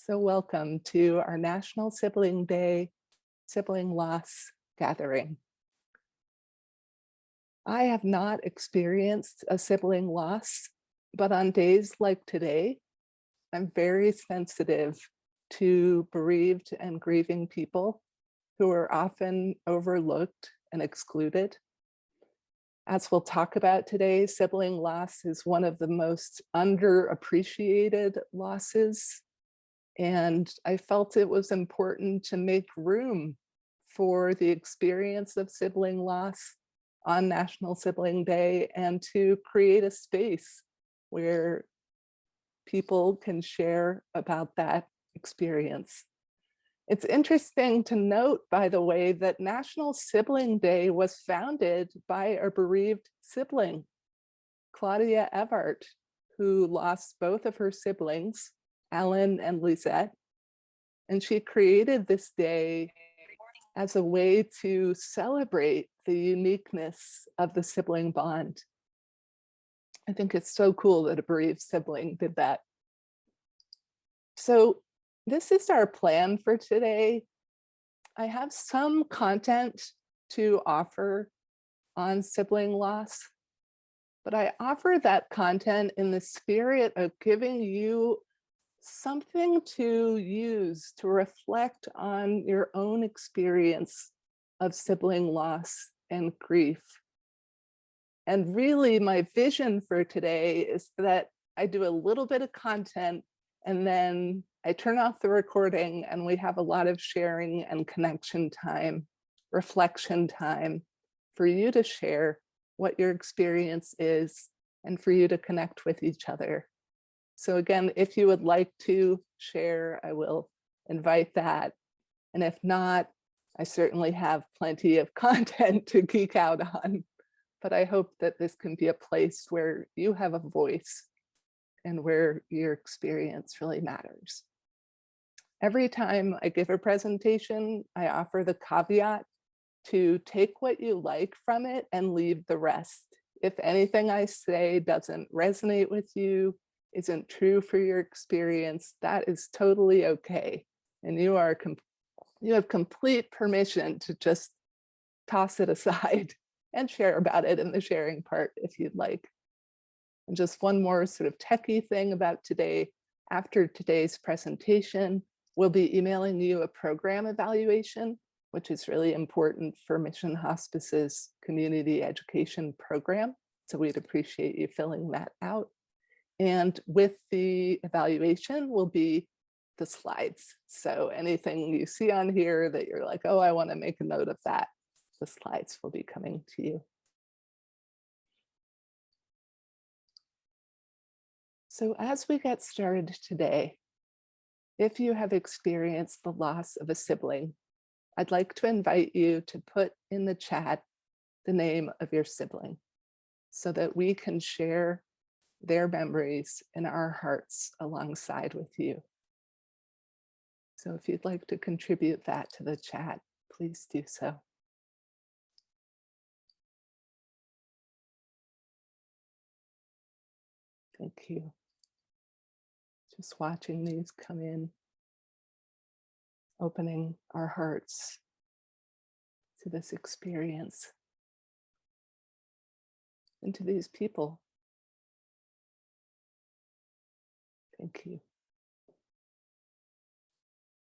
So welcome to our National Sibling Day Sibling Loss Gathering. I have not experienced a sibling loss, but on days like today, I'm very sensitive to bereaved and grieving people who are often overlooked and excluded. As we'll talk about today, sibling loss is one of the most underappreciated losses. And I felt it was important to make room for the experience of sibling loss on National Sibling Day and to create a space where people can share about that experience. It's interesting to note, by the way, that National Sibling Day was founded by a bereaved sibling, Claudia Evart, who lost both of her siblings, Alan and Lisette. And she created this day as a way to celebrate the uniqueness of the sibling bond. I think it's so cool that a bereaved sibling did that. So this is our plan for today. I have some content to offer on sibling loss, but I offer that content in the spirit of giving you something to use to reflect on your own experience of sibling loss and grief. And really, my vision for today is that I do a little bit of content and then I turn off the recording and we have a lot of sharing and connection time, reflection time for you to share what your experience is and for you to connect with each other. So again, if you would like to share, I will invite that. And if not, I certainly have plenty of content to geek out on. But I hope that this can be a place where you have a voice and where your experience really matters. Every time I give a presentation, I offer the caveat to take what you like from it and leave the rest. If anything I say doesn't resonate with you, isn't true for your experience, that is totally okay. And you have complete permission to just toss it aside and share about it in the sharing part if you'd like. And just one more sort of techie thing about today. After today's presentation, we'll be emailing you a program evaluation, which is really important for Mission Hospice's community education program. So we'd appreciate you filling that out. And with the evaluation will be the slides. So anything you see on here that you're like, oh, I want to make a note of that, the slides will be coming to you. So as we get started today, if you have experienced the loss of a sibling, I'd like to invite you to put in the chat the name of your sibling so that we can share their memories in our hearts alongside with you. So if you'd like to contribute that to the chat, please do so. Thank you. Just watching these come in, opening our hearts to this experience and to these people. Thank you.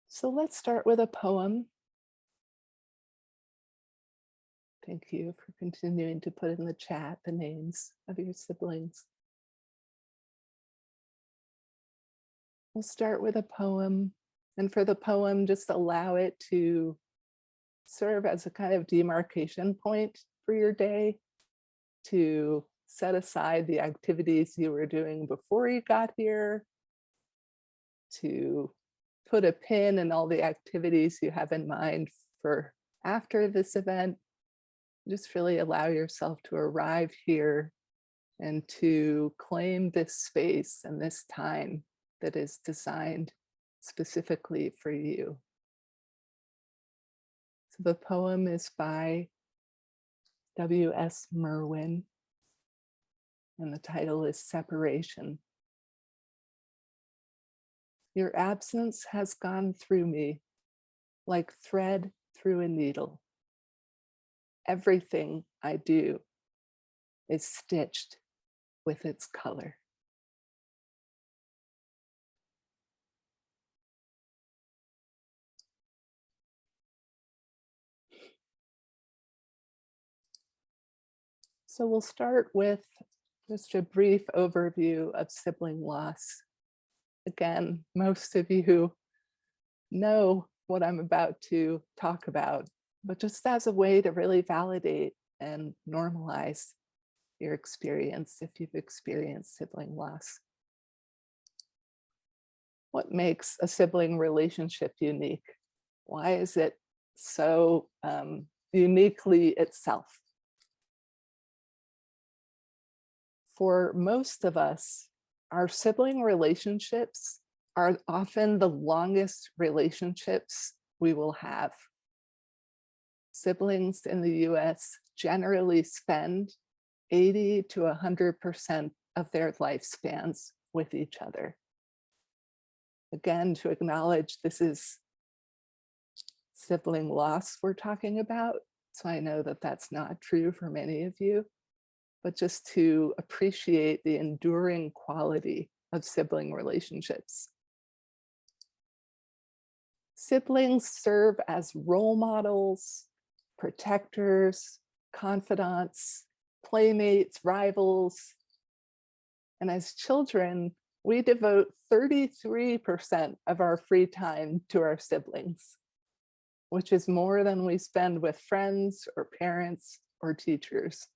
So let's start with a poem. Thank you for continuing to put in the chat the names of your siblings. We'll start with a poem, and for the poem, just allow it to serve as a kind of demarcation point for your day, to set aside the activities you were doing before you got here, to put a pin in all the activities you have in mind for after this event. Just really allow yourself to arrive here and to claim this space and this time that is designed specifically for you. So the poem is by W.S. Merwin, and the title is Separation. Your absence has gone through me like thread through a needle. Everything I do is stitched with its color. So we'll start with just a brief overview of sibling loss. Again, most of you know what I'm about to talk about, but just as a way to really validate and normalize your experience if you've experienced sibling loss. What makes a sibling relationship unique? Why is it so uniquely itself? For most of us, our sibling relationships are often the longest relationships we will have. Siblings in the US generally spend 80 to 100% of their lifespans with each other. Again, to acknowledge this is sibling loss we're talking about. So I know that that's not true for many of you, but just to appreciate the enduring quality of sibling relationships. Siblings serve as role models, protectors, confidants, playmates, rivals. And as children, we devote 33% of our free time to our siblings, which is more than we spend with friends or parents or teachers.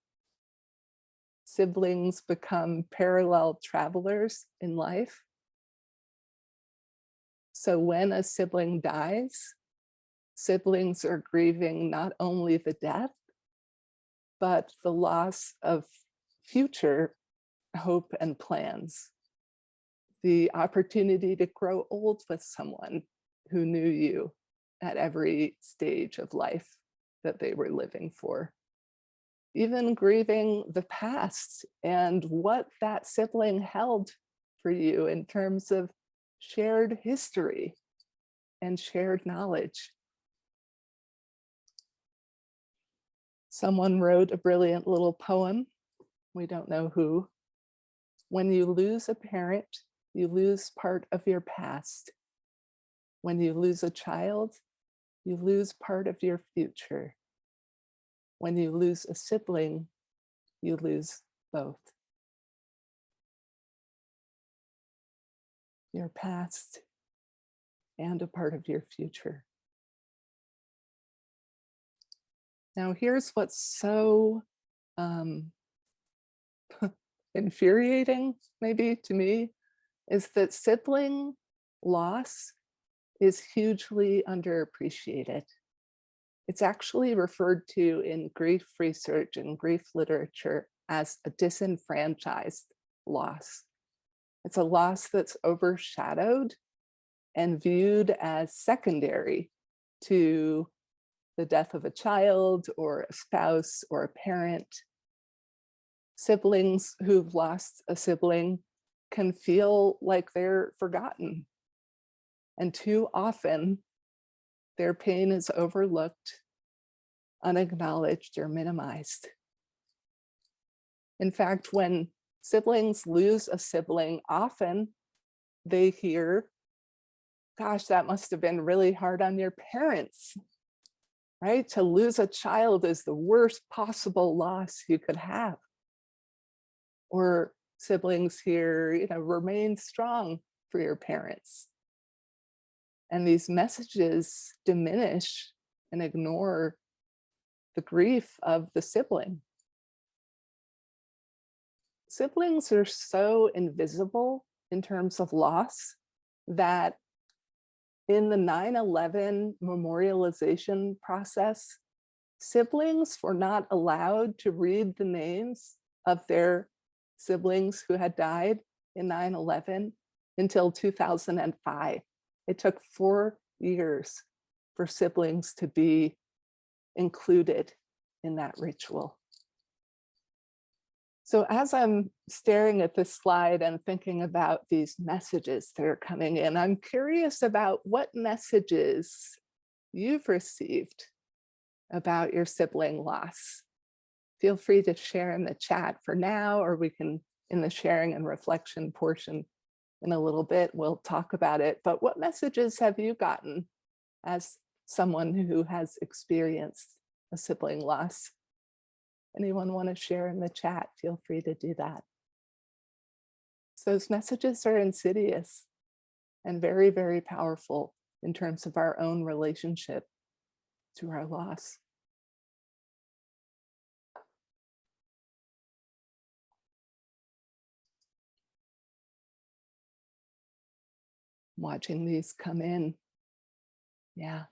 Siblings become parallel travelers in life. So when a sibling dies, siblings are grieving not only the death, but the loss of future hope and plans. The opportunity to grow old with someone who knew you at every stage of life that they were living for. Even grieving the past and what that sibling held for you in terms of shared history and shared knowledge. Someone wrote a brilliant little poem, we don't know who. When you lose a parent, you lose part of your past. When you lose a child, you lose part of your future. When you lose a sibling, you lose both. Your past and a part of your future. Now, here's what's so infuriating, maybe to me, is that sibling loss is hugely underappreciated. It's actually referred to in grief research and grief literature as a disenfranchised loss. It's a loss that's overshadowed and viewed as secondary to the death of a child or a spouse or a parent. Siblings who've lost a sibling can feel like they're forgotten. And too often, their pain is overlooked, unacknowledged, or minimized. In fact, when siblings lose a sibling, often they hear, gosh, that must have been really hard on your parents, right? To lose a child is the worst possible loss you could have. Or siblings hear, remain strong for your parents. And these messages diminish and ignore the grief of the sibling. Siblings are so invisible in terms of loss that in the 9/11 memorialization process, siblings were not allowed to read the names of their siblings who had died in 9/11 until 2005. It took 4 years for siblings to be included in that ritual. So as I'm staring at this slide and thinking about these messages that are coming in, I'm curious about what messages you've received about your sibling loss. Feel free to share in the chat for now, or we can, in the sharing and reflection portion in a little bit, we'll talk about it. But what messages have you gotten as someone who has experienced a sibling loss? Anyone want to share in the chat? Feel free to do that. So those messages are insidious and very, very powerful in terms of our own relationship to our loss. Watching these come in. Yeah.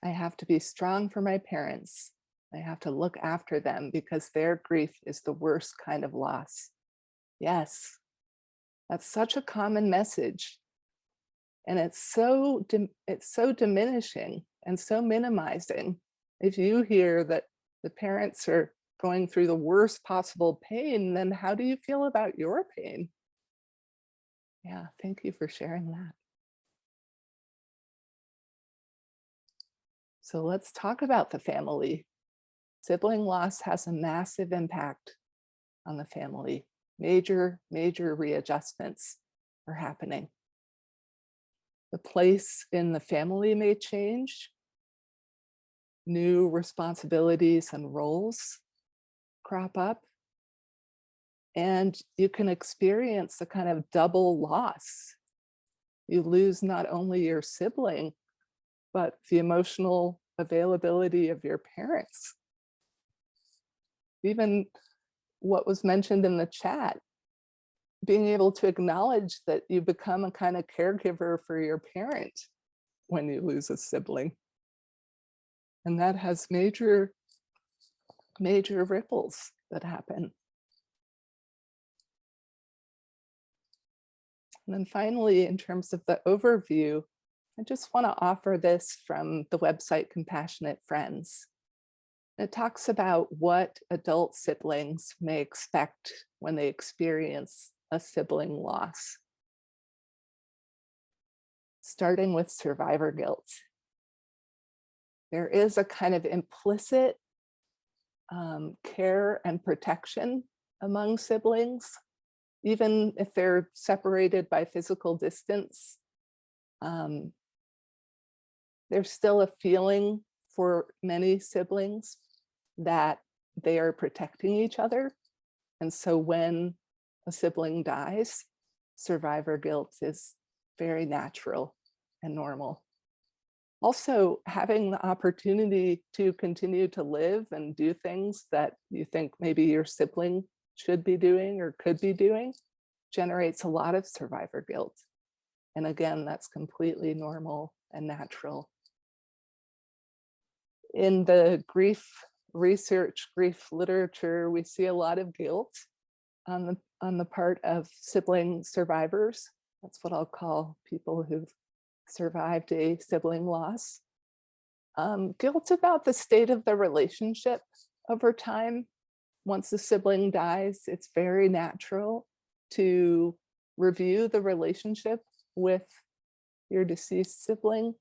I have to be strong for my parents. I have to look after them because their grief is the worst kind of loss. Yes, that's such a common message. And it's so diminishing and so minimizing. If you hear that the parents are going through the worst possible pain, then how do you feel about your pain? Yeah, thank you for sharing that. So let's talk about the family. Sibling loss has a massive impact on the family. Major readjustments are happening. The place in the family may change. New responsibilities and roles crop up. And you can experience a kind of double loss. You lose not only your sibling, but the emotional availability of your parents. Even what was mentioned in the chat, being able to acknowledge that you become a kind of caregiver for your parent when you lose a sibling. And that has major ripples that happen. And then finally, in terms of the overview, I just want to offer this from the website Compassionate Friends. It talks about what adult siblings may expect when they experience a sibling loss. Starting with survivor guilt. There is a kind of implicit care and protection among siblings, even if they're separated by physical distance. There's still a feeling for many siblings that they are protecting each other. And so when a sibling dies, survivor guilt is very natural and normal. Also, having the opportunity to continue to live and do things that you think maybe your sibling should be doing or could be doing generates a lot of survivor guilt. And again, that's completely normal and natural. In the grief research, grief literature, we see a lot of guilt on the part of sibling survivors. That's what I'll call people who've survived a sibling loss. Guilt about the state of the relationship over time. Once a sibling dies, it's very natural to review the relationship with your deceased sibling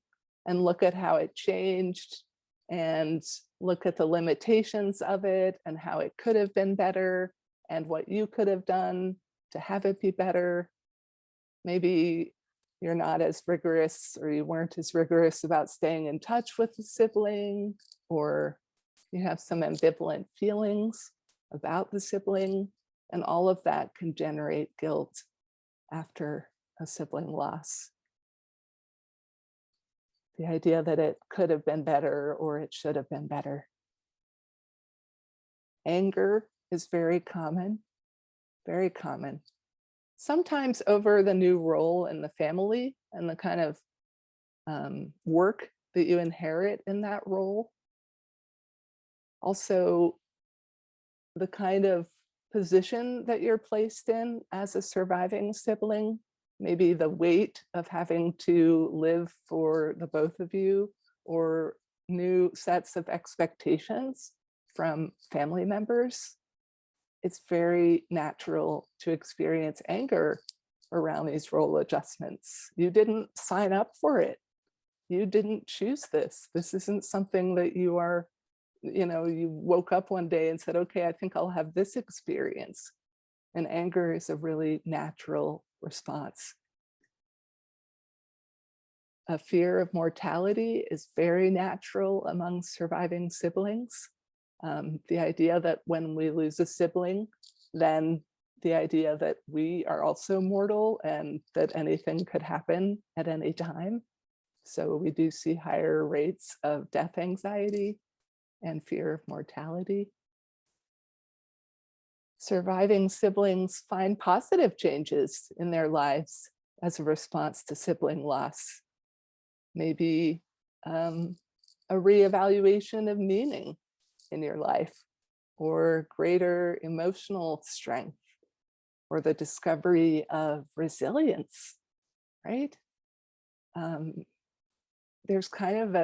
and look at how it changed and look at the limitations of it and how it could have been better and what you could have done to have it be better. Maybe you're not as rigorous, or you weren't as rigorous about staying in touch with the sibling, or you have some ambivalent feelings about the sibling, and all of that can generate guilt after a sibling loss. The idea that it could have been better or it should have been better. Anger is very common, very common. Sometimes over the new role in the family and the kind of work that you inherit in that role. Also, the kind of position that you're placed in as a surviving sibling, maybe the weight of having to live for the both of you, or new sets of expectations from family members. it's very natural to experience anger around these role adjustments. You didn't sign up for it. You didn't choose this. This isn't something that you are, you woke up one day and said, okay, I think I'll have this experience. And anger is a really natural response. A fear of mortality is very natural among surviving siblings. The idea that when we lose a sibling, then the idea that we are also mortal and that anything could happen at any time. So we do see higher rates of death anxiety and fear of mortality. Surviving siblings find positive changes in their lives as a response to sibling loss. Maybe a reevaluation of meaning in your life, or greater emotional strength, or the discovery of resilience, right? There's kind of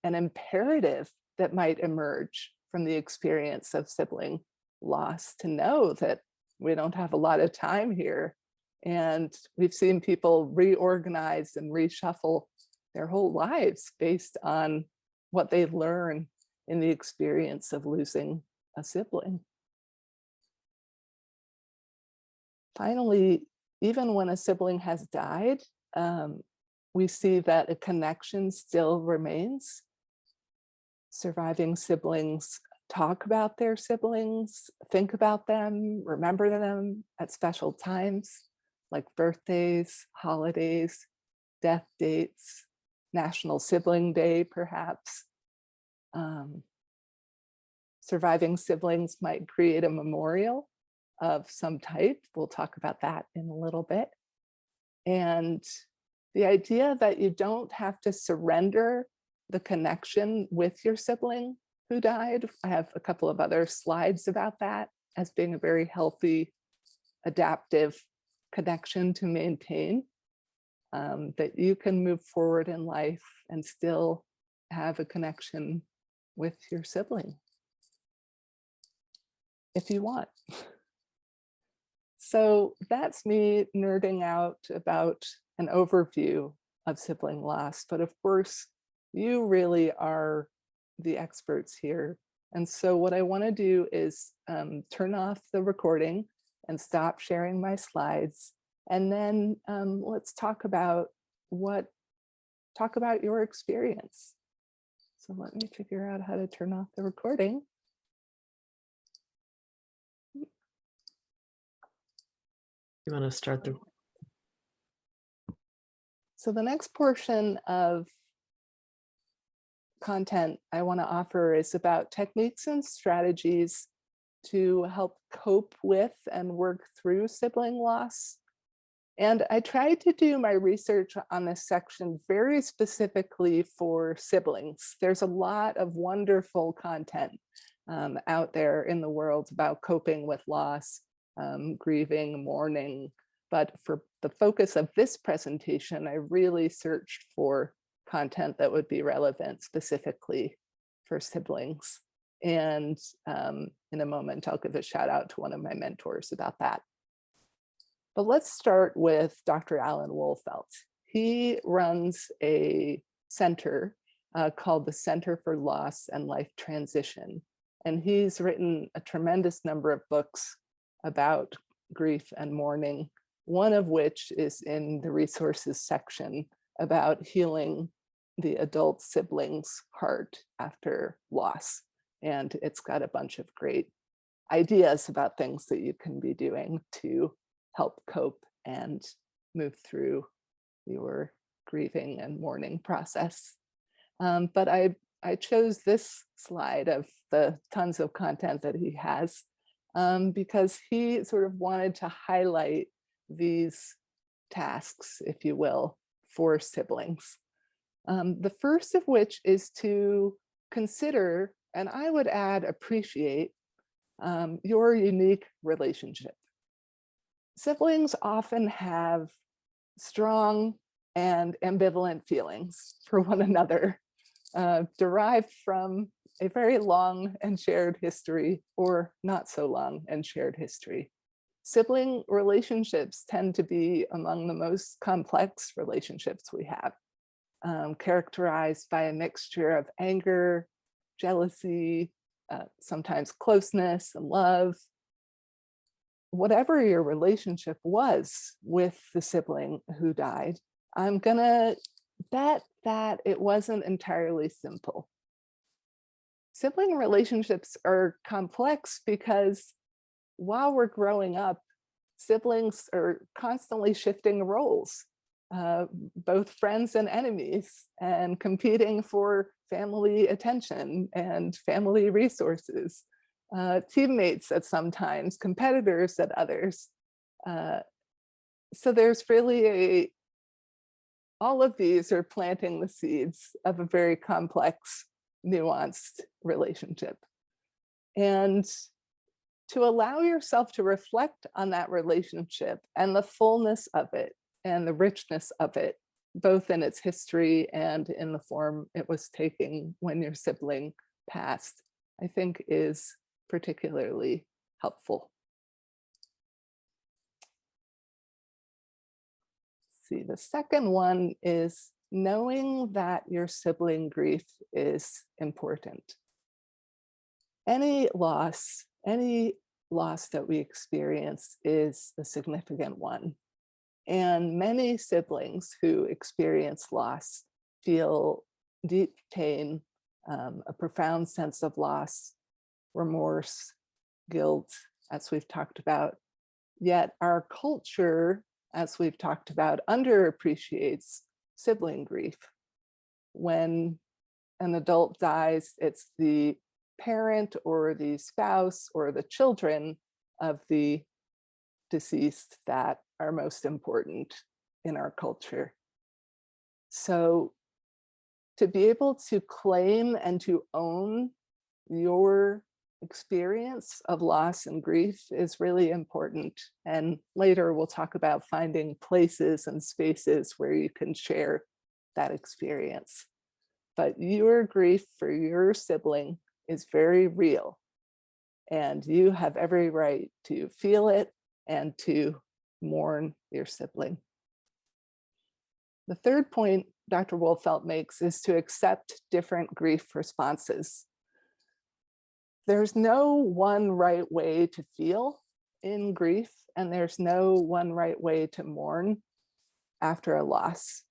an imperative that might emerge from the experience of sibling loss to know that we don't have a lot of time here. And we've seen people reorganize and reshuffle their whole lives based on what they learn in the experience of losing a sibling. Finally, even when a sibling has died, we see that a connection still remains. Surviving siblings talk about their siblings, think about them, remember them at special times, like birthdays, holidays, death dates, National Sibling Day, perhaps. Surviving siblings might create a memorial of some type. We'll talk about that in a little bit. And the idea that you don't have to surrender the connection with your sibling who died. I have a couple of other slides about that as being a very healthy, adaptive connection to maintain, that you can move forward in life and still have a connection with your sibling if you want. So that's me nerding out about an overview of sibling loss, but of course, you really are the experts here. And so what I want to do is turn off the recording and stop sharing my slides. And then let's talk about your experience. So let me figure out how to turn off the recording. You want to start the... So the next portion of content I want to offer is about techniques and strategies to help cope with and work through sibling loss. And I tried to do my research on this section very specifically for siblings. There's a lot of wonderful content out there in the world about coping with loss, grieving, mourning. But for the focus of this presentation, I really searched for content that would be relevant specifically for siblings. And in a moment, I'll give a shout out to one of my mentors about that. But let's start with Dr. Alan Wohlfeld. He runs a center called the Center for Loss and Life Transition. And he's written a tremendous number of books about grief and mourning, one of which is in the resources section about healing the adult sibling's heart after loss. And it's got a bunch of great ideas about things that you can be doing to help cope and move through your grieving and mourning process. But I chose this slide of the tons of content that he has because he sort of wanted to highlight these tasks, if you will, for siblings. The first of which is to consider, and I would add appreciate, your unique relationship. Siblings often have strong and ambivalent feelings for one another, derived from a very long and shared history, or not so long and shared history. Sibling relationships tend to be among the most complex relationships we have, characterized by a mixture of anger, jealousy, sometimes closeness and love. Whatever your relationship was with the sibling who died, I'm gonna bet that it wasn't entirely simple. Sibling relationships are complex because while we're growing up, siblings are constantly shifting roles, both friends and enemies, and competing for family attention and family resources, teammates at some times, competitors at others. Uh, so there's really all of these are planting the seeds of a very complex, nuanced relationship. And to allow yourself to reflect on that relationship and the fullness of it and the richness of it, both in its history and in the form it was taking when your sibling passed, I think is particularly helpful. See, the second one is knowing that your sibling grief is important. Any loss that we experience is a significant one. And many siblings who experience loss feel deep pain, a profound sense of loss, remorse, guilt, as we've talked about. Yet our culture, as we've talked about, underappreciates sibling grief. When an adult dies, it's the parent or the spouse or the children of the deceased that are most important in our culture. So to be able to claim and to own your experience of loss and grief is really important. And later we'll talk about finding places and spaces where you can share that experience. But your grief for your sibling is very real, and you have every right to feel it and to mourn your sibling. The third point Dr. Wolfelt makes is to accept different grief responses. There's no one right way to feel in grief, and there's no one right way to mourn after a loss.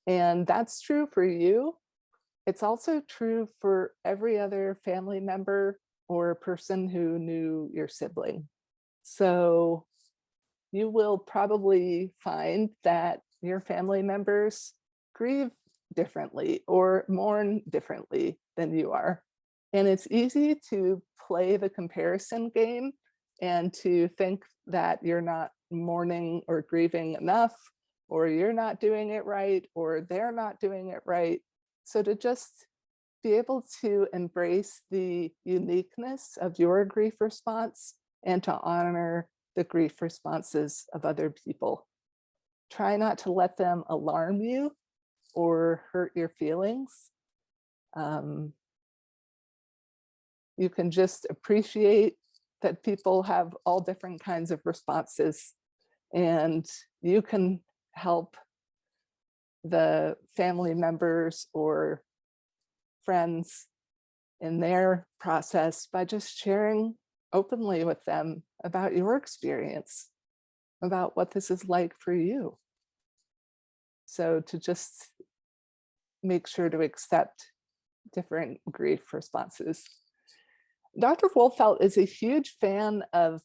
And that's true for you. It's also true for every other family member or person who knew your sibling. So you will probably find that your family members grieve differently or mourn differently than you are. And it's easy to play the comparison game and to think that you're not mourning or grieving enough, or you're not doing it right, or they're not doing it right. So to just be able to embrace the uniqueness of your grief response and to honor the grief responses of other people. Try not to let them alarm you or hurt your feelings. You can just appreciate that people have all different kinds of responses, and you can help the family members or friends in their process by just sharing openly with them about your experience, about what this is like for you. So to just make sure to accept different grief responses. Dr. Wolfelt is a huge fan of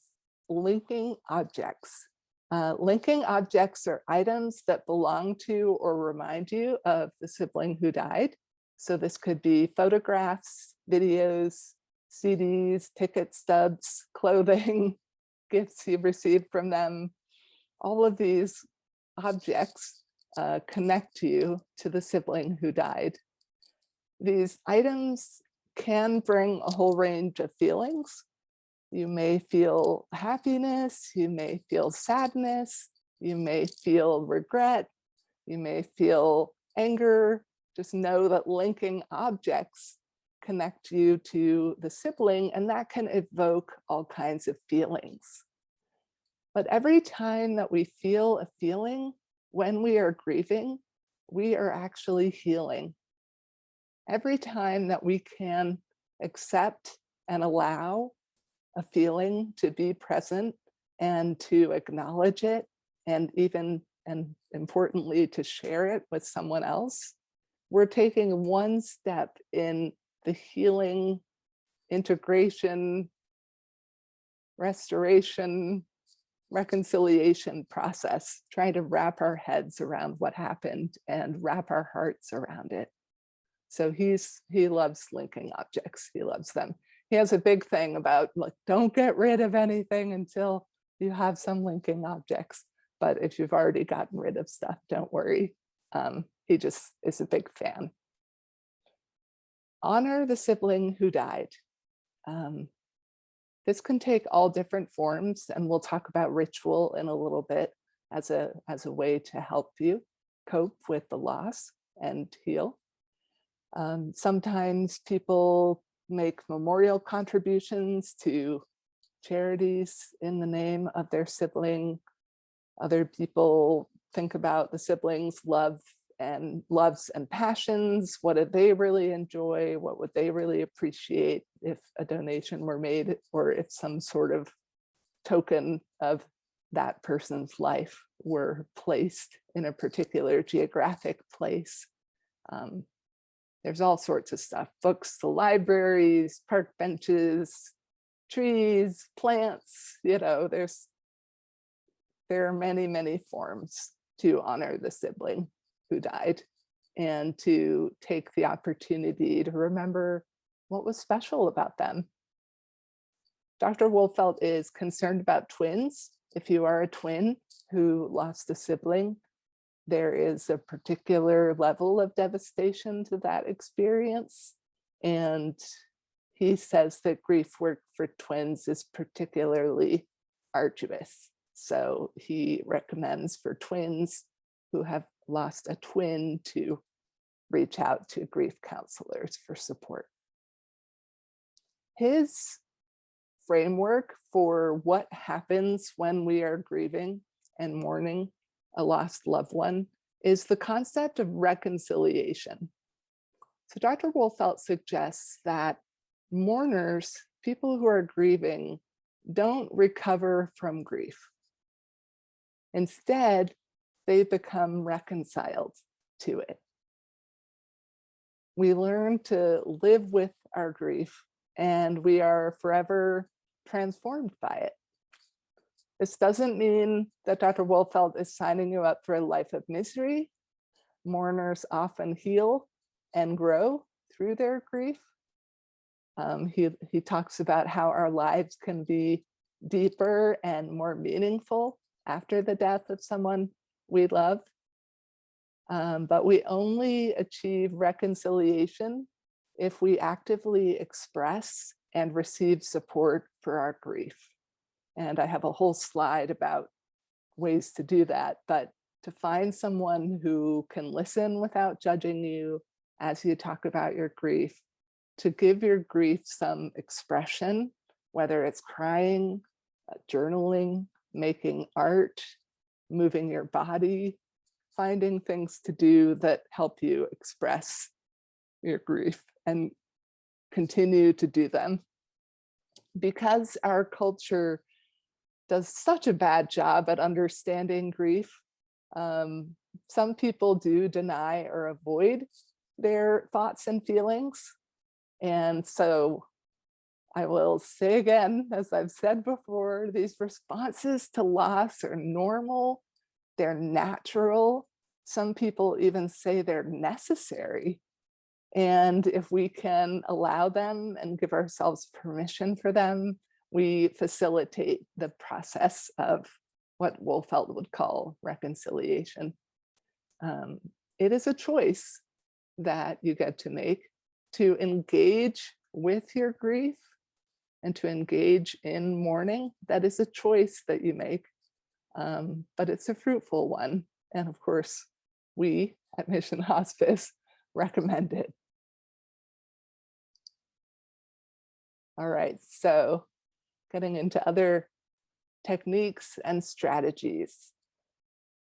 linking objects. Linking objects are items that belong to or remind you of the sibling who died. So this could be photographs, videos, CDs, ticket stubs, clothing, gifts you've received from them. All of these objects connect you to the sibling who died. These items can bring a whole range of feelings. You may feel happiness, you may feel sadness, you may feel regret, you may feel anger. Just know that linking objects connect you to the sibling, and that can evoke all kinds of feelings. But every time that we feel a feeling when we are grieving, we are actually healing. Every time that we can accept and allow a feeling to be present and to acknowledge it, and even, and importantly, to share it with someone else, we're taking one step in the healing, integration, restoration, reconciliation process, trying to wrap our heads around what happened and wrap our hearts around it. So he loves linking objects. He loves them. He has a big thing about, like, don't get rid of anything until you have some linking objects. But if you've already gotten rid of stuff, don't worry. He just is a big fan. Honor the sibling who died. This can take all different forms, and we'll talk about ritual in a little bit as a way to help you cope with the loss and heal. Sometimes people make memorial contributions to charities in the name of their sibling. Other people think about the siblings' loves and passions. What do they really enjoy? What would they really appreciate if a donation were made, or if some sort of token of that person's life were placed in a particular geographic place? There's all sorts of stuff: books to libraries, park benches, trees, plants. There are many, many forms to honor the sibling who died, and to take the opportunity to remember what was special about them. Dr. Wolfelt is concerned about twins. If you are a twin who lost a sibling, there is a particular level of devastation to that experience. And he says that grief work for twins is particularly arduous. So he recommends for twins who have lost a twin to reach out to grief counselors for support. His framework for what happens when we are grieving and mourning a lost loved one is the concept of reconciliation. So Dr. Wolfelt suggests that mourners, people who are grieving, don't recover from grief. Instead, they become reconciled to it. We learn to live with our grief, and we are forever transformed by it. This doesn't mean that Dr. Wolfelt is signing you up for a life of misery. Mourners often heal and grow through their grief. He talks about how our lives can be deeper and more meaningful after the death of someone we love. But we only achieve reconciliation if we actively express and receive support for our grief. And I have a whole slide about ways to do that, but to find someone who can listen without judging you as you talk about your grief, to give your grief some expression, whether it's crying, journaling, making art, moving your body, finding things to do that help you express your grief and continue to do them. Because our culture does such a bad job at understanding grief, some people do deny or avoid their thoughts and feelings. And so I will say again, as I've said before, these responses to loss are normal, they're natural. Some people even say they're necessary. And if we can allow them and give ourselves permission for them, we facilitate the process of what Wolfelt would call reconciliation. It is a choice that you get to make to engage with your grief and to engage in mourning. That is a choice that you make, but it's a fruitful one. And of course, we at Mission Hospice recommend it. All right, so getting into other techniques and strategies.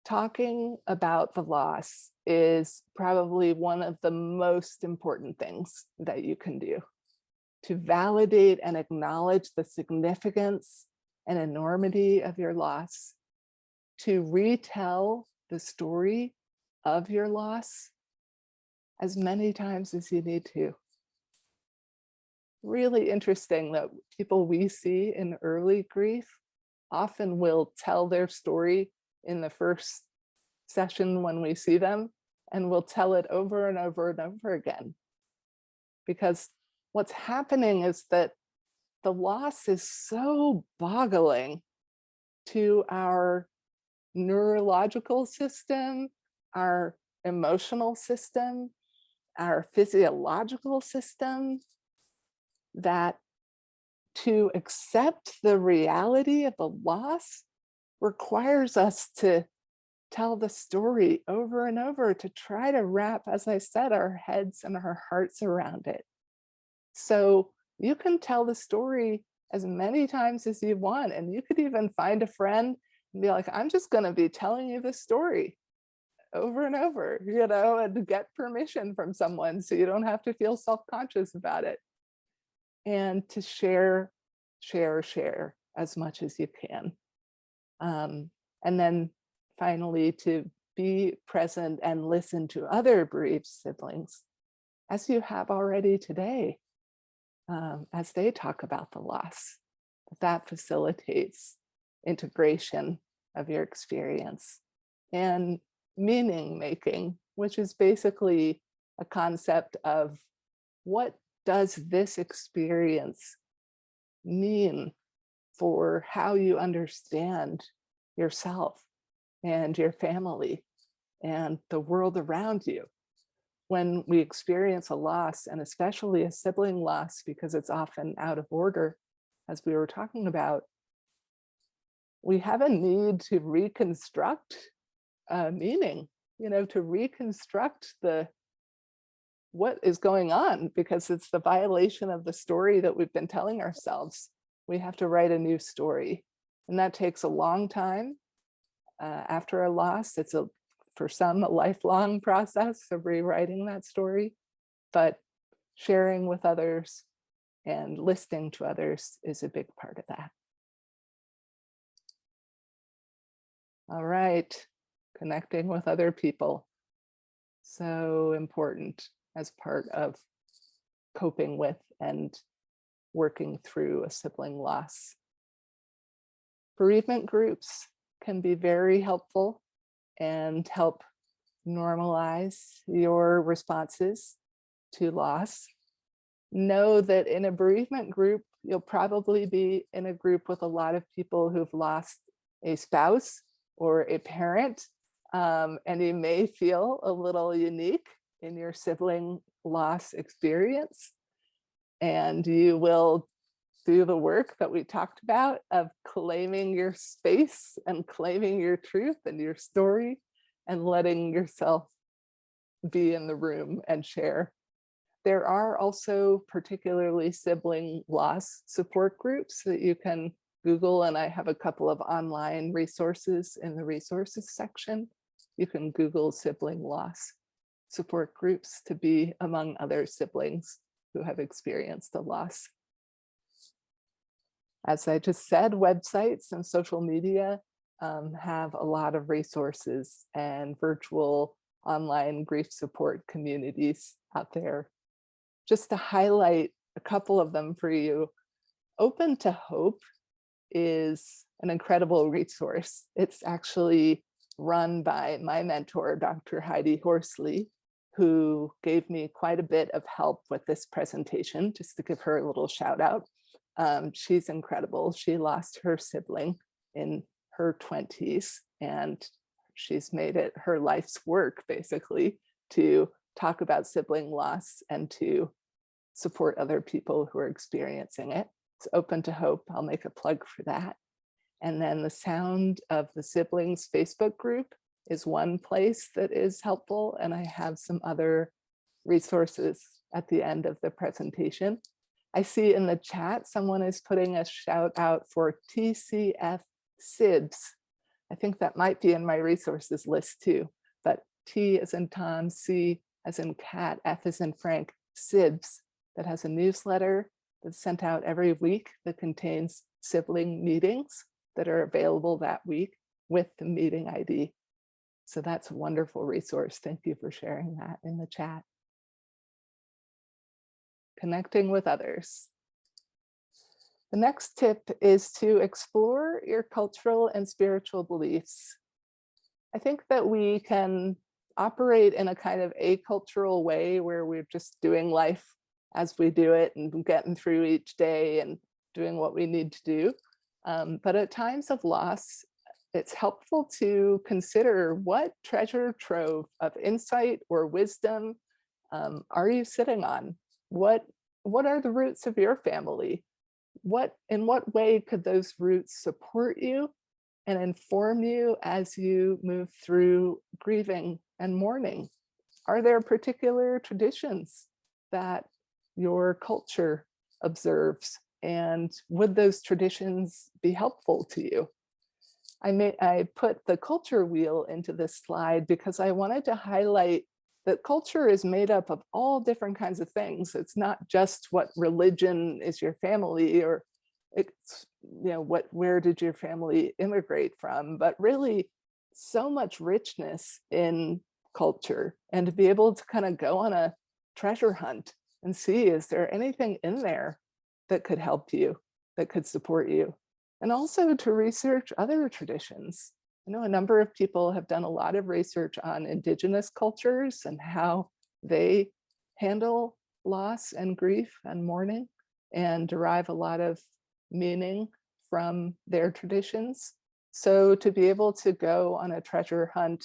Talking about the loss is probably one of the most important things that you can do to validate and acknowledge the significance and enormity of your loss, to retell the story of your loss as many times as you need to. Really interesting that people we see in early grief often will tell their story in the first session when we see them, and will tell it over and over and over again. Because what's happening is that the loss is so boggling to our neurological system, our emotional system, our physiological system, that to accept the reality of the loss requires us to tell the story over and over, to try to wrap, as I said, our heads and our hearts around it. So you can tell the story as many times as you want, and you could even find a friend and be like, I'm just going to be telling you this story over and over, and get permission from someone so you don't have to feel self-conscious about it. And to share as much as you can. And then finally, to be present and listen to other bereaved siblings, as you have already today, as they talk about the loss. That facilitates integration of your experience. And meaning making, which is basically a concept of what does this experience mean for how you understand yourself and your family and the world around you. When we experience a loss, and especially a sibling loss, because it's often out of order, as we were talking about, we have a need to reconstruct meaning, to reconstruct what is going on, because it's the violation of the story that we've been telling ourselves. We have to write a new story, and that takes a long time. After a loss, it's for some a lifelong process of rewriting that story, but sharing with others and listening to others is a big part of that. All right, connecting with other people. So important as part of coping with and working through a sibling loss. Bereavement groups can be very helpful and help normalize your responses to loss. Know that in a bereavement group, you'll probably be in a group with a lot of people who've lost a spouse or a parent, and you may feel a little unique in your sibling loss experience. And you will do the work that we talked about of claiming your space and claiming your truth and your story and letting yourself be in the room and share. There are also particularly sibling loss support groups that you can Google, and I have a couple of online resources in the resources section. You can Google sibling loss support groups to be among other siblings who have experienced a loss. As I just said, websites and social media have a lot of resources and virtual online grief support communities out there. Just to highlight a couple of them for you, Open to Hope is an incredible resource. It's actually run by my mentor, Dr. Heidi Horsley, who gave me quite a bit of help with this presentation, just to give her a little shout out. She's incredible. She lost her sibling in her 20s, and she's made it her life's work, basically, to talk about sibling loss and to support other people who are experiencing it. It's Open to Hope. I'll make a plug for that. And then the Sound of the Siblings Facebook group is one place that is helpful. And I have some other resources at the end of the presentation. I see in the chat, someone is putting a shout out for TCF SIBS. I think that might be in my resources list too, but T as in Tom, C as in cat, F as in Frank, SIBS, that has a newsletter that's sent out every week that contains sibling meetings that are available that week with the meeting ID. So that's a wonderful resource. Thank you for sharing that in the chat. Connecting with others. The next tip is to explore your cultural and spiritual beliefs. I think that we can operate in a kind of acultural way where we're just doing life as we do it and getting through each day and doing what we need to do. But at times of loss, it's helpful to consider what treasure trove of insight or wisdom are you sitting on? What are the roots of your family? In what way could those roots support you and inform you as you move through grieving and mourning? Are there particular traditions that your culture observes? And would those traditions be helpful to you? I put the culture wheel into this slide because I wanted to highlight that culture is made up of all different kinds of things. It's not just what religion is your family, or it's, where did your family immigrate from, but really so much richness in culture. And to be able to kind of go on a treasure hunt and see, is there anything in there that could help you, that could support you? And also to research other traditions. I know a number of people have done a lot of research on Indigenous cultures and how they handle loss and grief and mourning, and derive a lot of meaning from their traditions. So to be able to go on a treasure hunt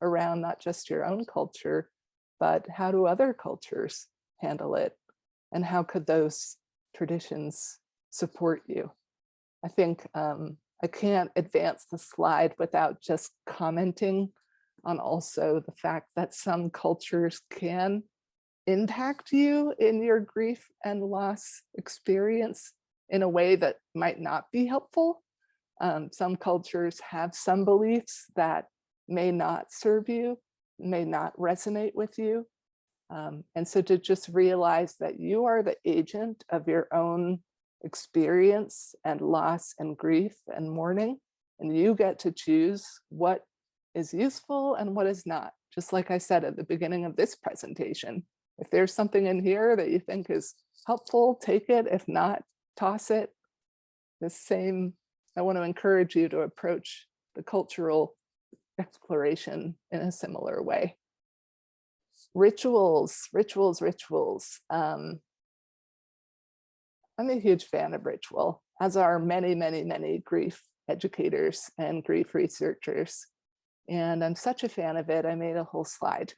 around not just your own culture, but how do other cultures handle it? And how could those traditions support you? I think I can't advance the slide without just commenting on also the fact that some cultures can impact you in your grief and loss experience in a way that might not be helpful. Some cultures have some beliefs that may not serve you, may not resonate with you. And so to just realize that you are the agent of your own experience and loss and grief and mourning, and you get to choose what is useful and what is not. Just like I said at the beginning of this presentation, if there's something in here that you think is helpful, take it. If not, toss it. I want to encourage you to approach the cultural exploration in a similar way. Rituals. I'm a huge fan of ritual, as are many, many, many grief educators and grief researchers. And I'm such a fan of it, I made a whole slide.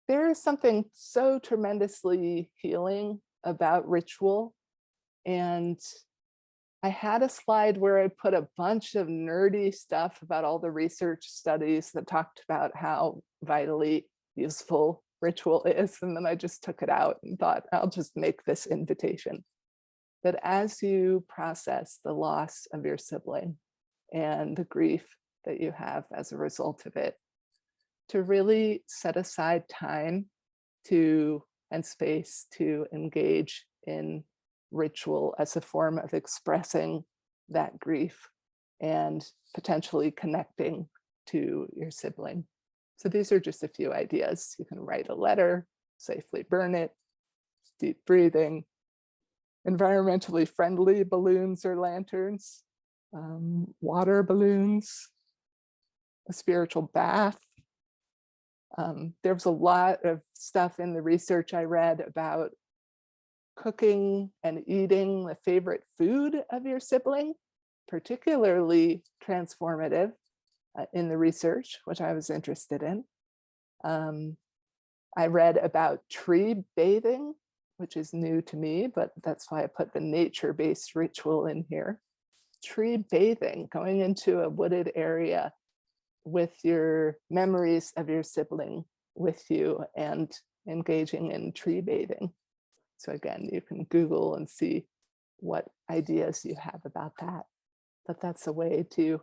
There is something so tremendously healing about ritual. And I had a slide where I put a bunch of nerdy stuff about all the research studies that talked about how vitally useful ritual is. And then I just took it out and thought, I'll just make this invitation. That as you process the loss of your sibling and the grief that you have as a result of it, to really set aside time and space to engage in ritual as a form of expressing that grief and potentially connecting to your sibling. So these are just a few ideas. You can write a letter, safely burn it, deep breathing, environmentally friendly balloons or lanterns, water balloons, a spiritual bath. There was a lot of stuff in the research I read about cooking and eating the favorite food of your sibling, particularly transformative in the research, which I was interested in. I read about tree bathing, which is new to me, but that's why I put the nature-based ritual in here. Tree bathing, going into a wooded area with your memories of your sibling with you and engaging in tree bathing. So again, you can Google and see what ideas you have about that. But that's a way to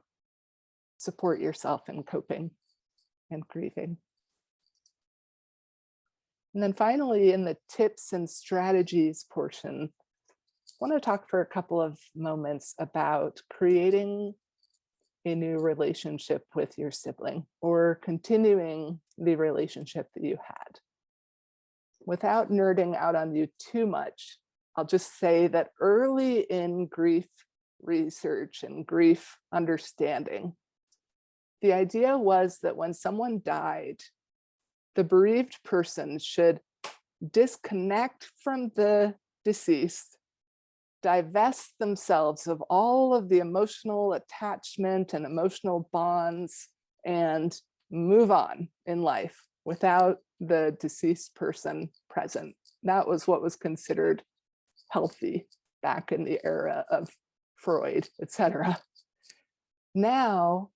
support yourself in coping and grieving. And then finally, in the tips and strategies portion, I want to talk for a couple of moments about creating a new relationship with your sibling or continuing the relationship that you had. Without nerding out on you too much, I'll just say that early in grief research and grief understanding, the idea was that when someone died, the bereaved person should disconnect from the deceased, divest themselves of all of the emotional attachment and emotional bonds, and move on in life without the deceased person present. That was what was considered healthy back in the era of Freud, etc. Now,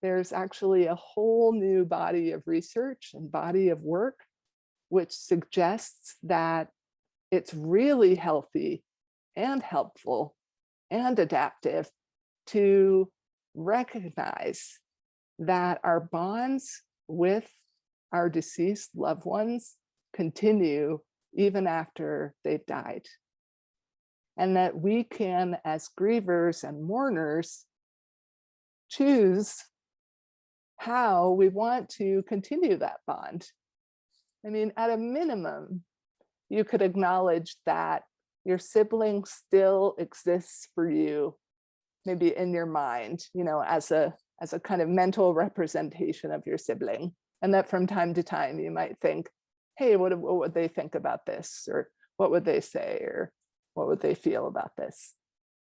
there's actually a whole new body of research and body of work which suggests that it's really healthy and helpful and adaptive to recognize that our bonds with our deceased loved ones continue even after they've died. And that we can, as grievers and mourners, choose how we want to continue that bond. I mean, at a minimum, you could acknowledge that your sibling still exists for you, maybe in your mind, as a kind of mental representation of your sibling. And that from time to time, you might think, hey, what would they think about this? Or what would they say? Or what would they feel about this?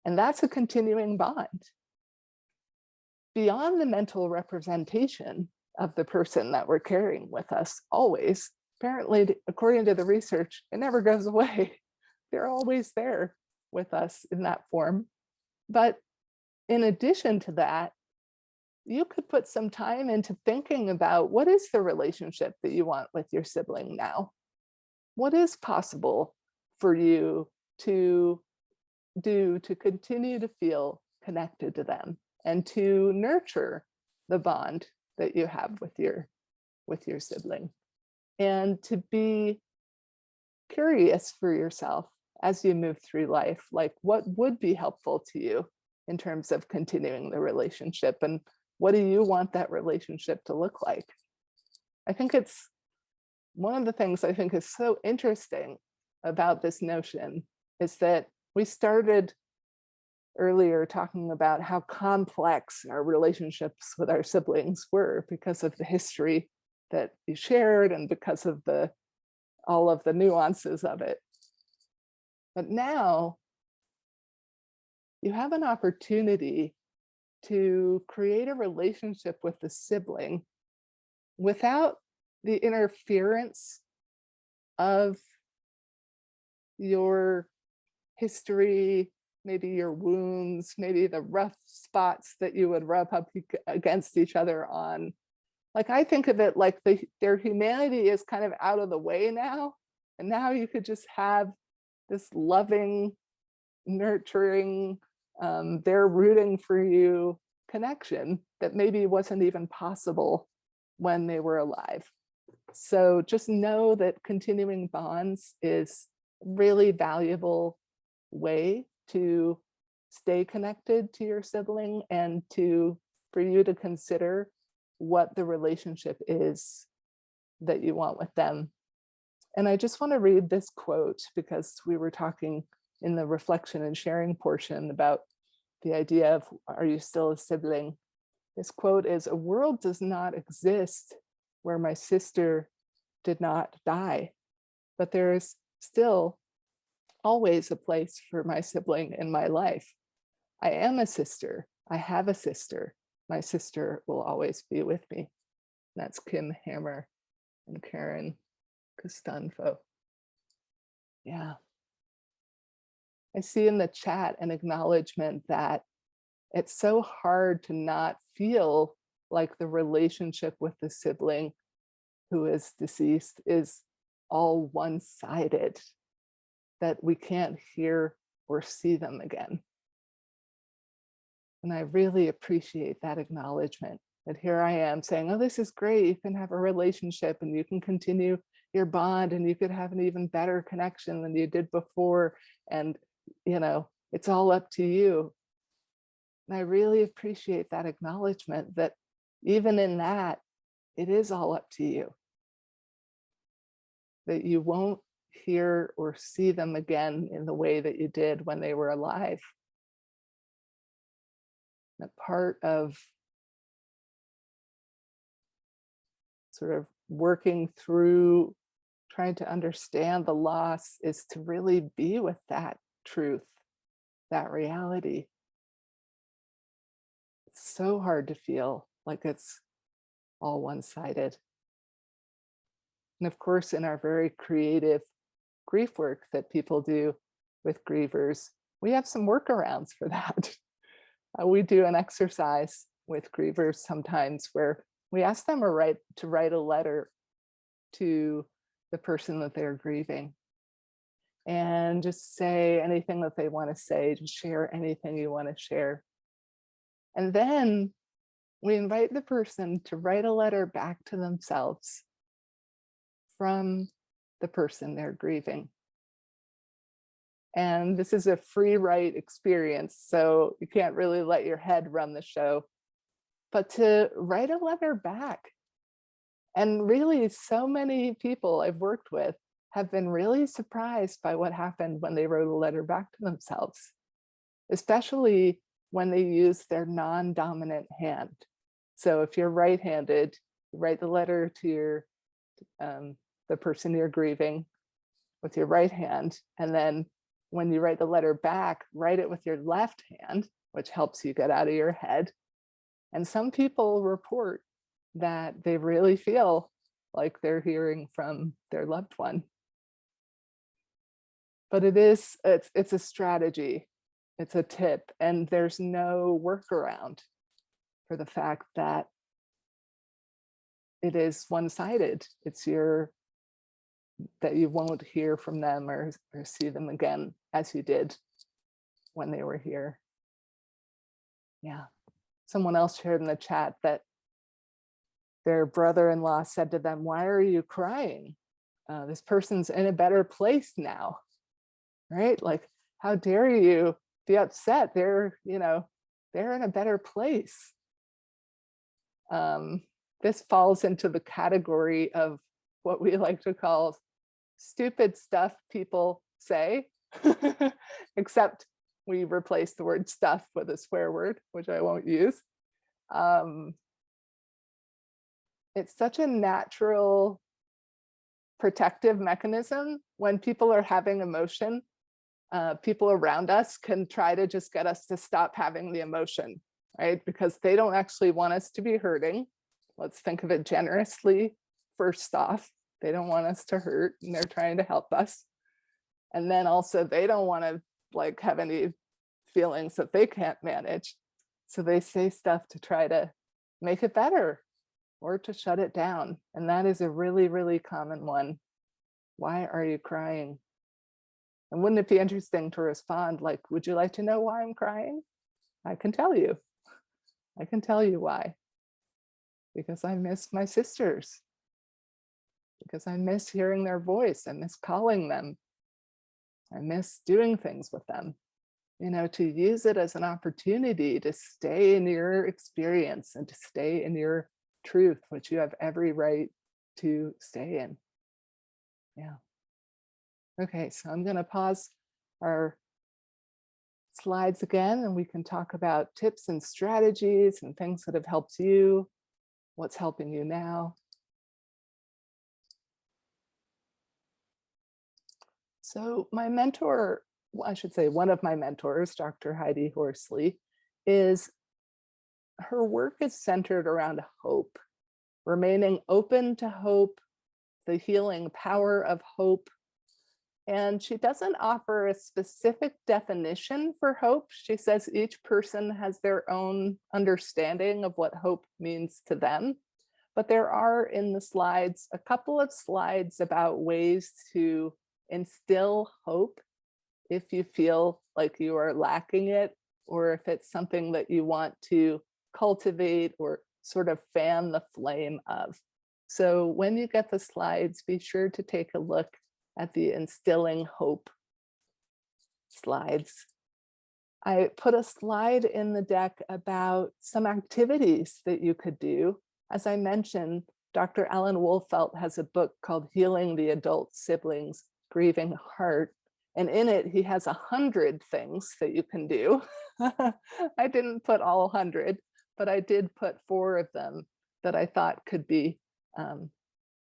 And that's a continuing bond. Beyond the mental representation of the person that we're carrying with us always, apparently, according to the research, it never goes away. They're always there with us in that form. But in addition to that, you could put some time into thinking about what is the relationship that you want with your sibling now? What is possible for you to do to continue to feel connected to them and to nurture the bond that you have with your sibling? And to be curious for yourself as you move through life, like what would be helpful to you in terms of continuing the relationship, and what do you want that relationship to look like? I think it's one of the things I think is so interesting about this notion is that we started earlier talking about how complex our relationships with our siblings were because of the history that you shared and because of all of the nuances of it. But now you have an opportunity to create a relationship with the sibling without the interference of your history, maybe your wounds, maybe the rough spots that you would rub up against each other on. Like, I think of it like their humanity is kind of out of the way now. And now you could just have this loving, nurturing, they're rooting for you connection that maybe wasn't even possible when they were alive. So just know that continuing bonds is a really valuable way to stay connected to your sibling and for you to consider what the relationship is that you want with them. And I just want to read this quote because we were talking in the reflection and sharing portion about the idea of, are you still a sibling? This quote is, "A world does not exist where my sister did not die, but there is still always a place for my sibling in my life. I am a sister. I have a sister. My sister will always be with me." That's Kim Hammer and Karen Costanzo. Yeah. I see in the chat an acknowledgement that it's so hard to not feel like the relationship with the sibling who is deceased is all one-sided. that we can't hear or see them again. And I really appreciate that acknowledgement that here I am saying, oh, this is great. You can have a relationship and you can continue your bond and you could have an even better connection than you did before. And, it's all up to you. And I really appreciate that acknowledgement that even in that, it is all up to you. That you won't hear or see them again in the way that you did when they were alive. That part of sort of working through trying to understand the loss is to really be with that truth, that reality. It's so hard to feel like it's all one-sided. And of course, in our very creative grief work that people do with grievers, we have some workarounds for that. We do an exercise with grievers sometimes where we ask them to write a letter to the person that they're grieving and just say anything that they want to say, just share anything you want to share. And then we invite the person to write a letter back to themselves from the person they're grieving. And this is a free write experience, so you can't really let your head run the show, but to write a letter back. And really, so many people I've worked with have been really surprised by what happened when they wrote a letter back to themselves, especially when they use their non-dominant hand. So if you're right-handed, you write the letter to the person you're grieving with your right hand, and then when you write the letter back, write it with your left hand, which helps you get out of your head. And some people report that they really feel like they're hearing from their loved one. But it's a strategy, it's a tip, and there's no workaround for the fact that it is one-sided. It's that you won't hear from them or see them again as you did when they were here. Yeah. Someone else shared in the chat that their brother-in-law said to them, "Why are you crying? This person's in a better place now," right? Like, how dare you be upset? They're in a better place. This falls into the category of what we like to call stupid stuff people say, except we replace the word stuff with a swear word, which I won't use. It's such a natural protective mechanism. When people are having emotion, people around us can try to just get us to stop having the emotion, right? Because they don't actually want us to be hurting. Let's think of it generously first off. They don't want us to hurt, and they're trying to help us. And then also they don't want to have any feelings that they can't manage. So they say stuff to try to make it better or to shut it down. And that is a really, really common one. Why are you crying? And wouldn't it be interesting to respond like, would you like to know why I'm crying? I can tell you. I can tell you why. Because I miss my sisters. Because I miss hearing their voice. I miss calling them. I miss doing things with them. To use it as an opportunity to stay in your experience and to stay in your truth, which you have every right to stay in. Yeah. Okay, so I'm going to pause our slides again, and we can talk about tips and strategies and things that have helped you, what's helping you now. So my mentor, I should say one of my mentors, Dr. Heidi Horsley, her work is centered around hope, remaining open to hope, the healing power of hope. And she doesn't offer a specific definition for hope. She says each person has their own understanding of what hope means to them. But there are in the slides a couple of slides about ways to instill hope if you feel like you are lacking it, or if it's something that you want to cultivate or sort of fan the flame of. So when you get the slides, be sure to take a look at the Instilling Hope slides. I put a slide in the deck about some activities that you could do. As I mentioned, Dr. Alan Wolfelt has a book called Healing the Adult Sibling's Grieving Heart. And in it, he has 100 things that you can do. I didn't put all 100, but I did put 4 of them that I thought could be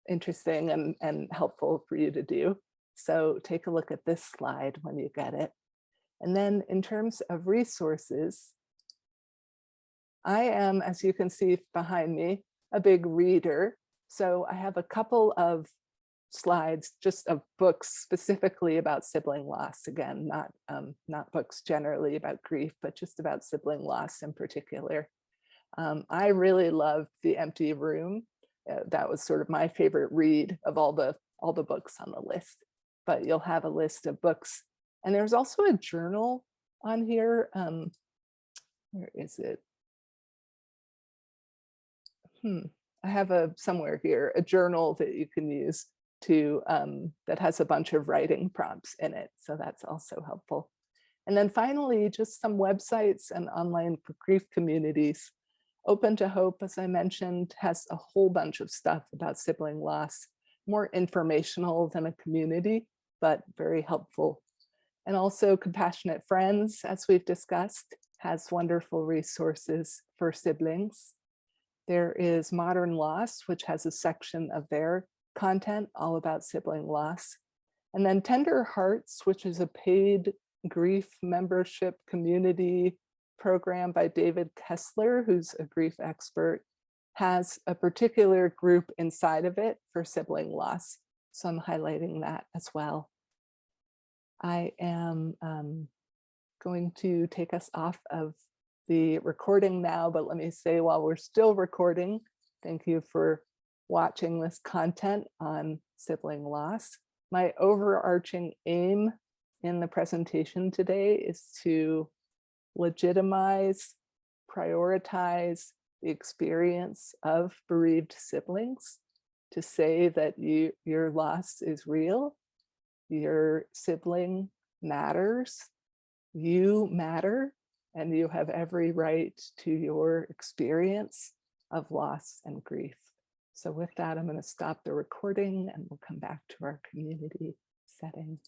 interesting and helpful for you to do. So take a look at this slide when you get it. And then in terms of resources, I am, as you can see behind me, a big reader. So I have a couple of slides just of books specifically about sibling loss. Again, not books generally about grief, but just about sibling loss in particular. I really loved The Empty Room. That was sort of my favorite read of all the books on the list. But you'll have a list of books. And there's also a journal on here. Where is it? I have somewhere here, a journal that you can use to, that has a bunch of writing prompts in it. So that's also helpful. And then finally, just some websites and online grief communities. Open to Hope, as I mentioned, has a whole bunch of stuff about sibling loss, more informational than a community, but very helpful. And also Compassionate Friends, as we've discussed, has wonderful resources for siblings. There is Modern Loss, which has a section of their content all about sibling loss. And then Tender Hearts, which is a paid grief membership community program by David Kessler, who's a grief expert, has a particular group inside of it for sibling loss. So I'm highlighting that as well. I am going to take us off of the recording now, but let me say while we're still recording, thank you for watching this content on sibling loss. My overarching aim in the presentation today is to legitimize, prioritize the experience of bereaved siblings, to say that your loss is real, your sibling matters, you matter, and you have every right to your experience of loss and grief. So with that, I'm going to stop the recording and we'll come back to our community setting.